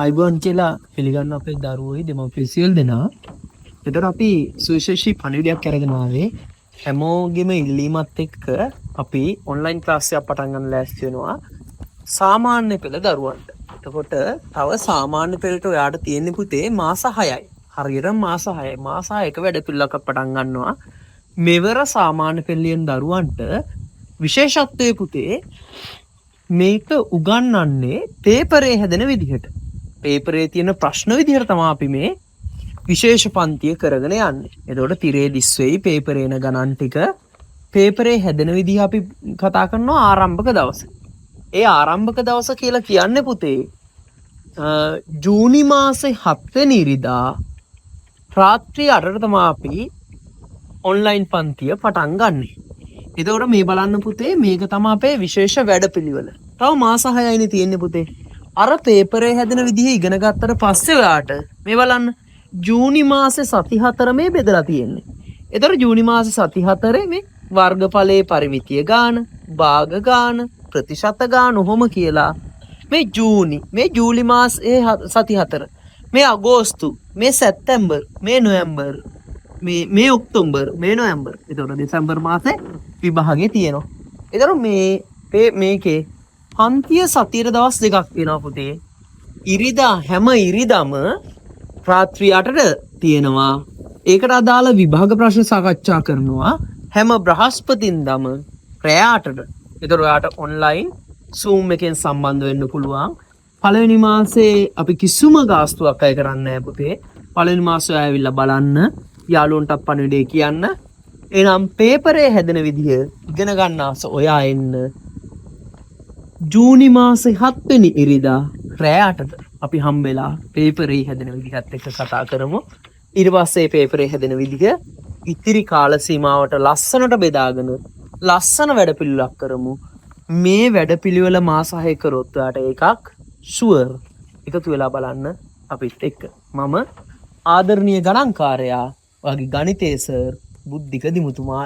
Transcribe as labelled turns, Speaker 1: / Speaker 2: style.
Speaker 1: අයිබෝන් කියලා පිළිගන්න අපේ දරුවෝයි දෙමව්පියෝ සියලු දෙනා. එතකොට අපි සුවිශේෂී පණිවිඩයක් අරගෙන ආවේ හැමෝගෙම ඉල්ලීමත් එක්ක අපි ඔන්ලයින් ක්ලාස් එකක් පටන් ගන්න ලෑස්ති වෙනවා සාමාන්‍ය පෙළ දරුවන්ට. එතකොට තව සාමාන්‍ය පෙළට ඔයාට තියෙන්නේ පුතේ මාස 6යි. හරියට මාස 6යි. මාස 6ක වැඩ පිළිවෙලක් පටන් ගන්නවා. මෙවර සාමාන්‍ය පෙළලියන් දරුවන්ට විශේෂත්වයේ පුතේ මේක උගන්වන්නේ පේපරේ හැදෙන විදිහට. පේපරේ තියෙන ප්‍රශ්න විදිහට තමයි අපි මේ විශේෂ පන්තිය කරගෙන යන්නේ. එතකොට තිරේ දිස් වෙයි පේපරේ එන ගණන් ටික පේපරේ හැදෙන විදිහ අපි කතා කරනවා ආරම්භක දවස. ඒ ආරම්භක දවස කියලා කියන්නේ පුතේ ජූනි මාසේ 7 වෙනි ඉරිදා රාත්‍රී 8ට තමයි අපි ඔන්ලයින් පන්තිය පටන් ගන්නෙ. එතකොට මේ බලන්න පුතේ මේක තමයි අපේ විශේෂ වැඩපිළිවෙල. තව මාස 6යිනේ තියෙන්නේ පුතේ. අර පේපරේ හැදෙන විදිහ ඉගෙන ගත්තට පස්සේ ඔයාට මේ බලන්න ජූනි මාසේ සති 4 මේ බෙදලා තියෙන්නේ. එතකොට ජූනි මාසේ සති 4 මේ වර්ගඵලයේ පරිමිතිය ගාන, භාග ගාන, ප්‍රතිශත ගාන ඔහොම කියලා මේ ජූනි, මේ ජූලි මාසේ සති 4, මේ අගෝස්තු, මේ සැප්තැම්බර්, මේ නොවැම්බර්, මේ ඔක්තෝබර්, මේ නොවැම්බර්. එතකොට දෙසැම්බර් මාසේ විභාගේ තියෙනවා. එතකොට මේකේ පන්තිය සතියේ දවස් දෙකක් තියෙනවා පුතේ. ඉරිදා හැම ඉරිදම රාත්‍රී 8ට තියෙනවා. ඒකට අදාළ විභාග ප්‍රශ්න සාකච්ඡා කරනවා හැම බ්‍රහස්පතින්දම රෑ 8ට. ඒතර ඔයාට ඔන්ලයින් Zoom එකෙන් සම්බන්ධ වෙන්න පුළුවන්. පළවෙනි මාසේ අපි කිසිම ගාස්තුවක් අය කරන්නේ නැහැ පුතේ. පළවෙනි මාසේ ආයෙවිල්ලා බලන්න, යාළුවන්ට පණිවිඩය කියන්න. එනම් පේපරේ හැදෙන විදිහ ඉගෙන ගන්න ආස ඔයා එන්න. ජූනි මාසේ 7 වෙනි ඉරිදා රෑ 8ට අපි හම්බෙලා පේපරේ හැදෙන විදිහත් එක්ක කතා කරමු. ඊට පස්සේ පේපරේ හැදෙන විදිහ ඉතිරි කාල සීමාවට ලස්සනට බෙදාගෙන ලස්සන වැඩපිළිවෙලක් කරමු. මේ වැඩපිළිවෙල මාස 6 කරොත් ඔයාට එකක් ෂුවර් එකතු වෙලා බලන්න අපිත් එක්ක. මම ආදරණීය ගණන්කාරයා වගේ ගණිතේ සර් බුද්ධික දිමුතුමා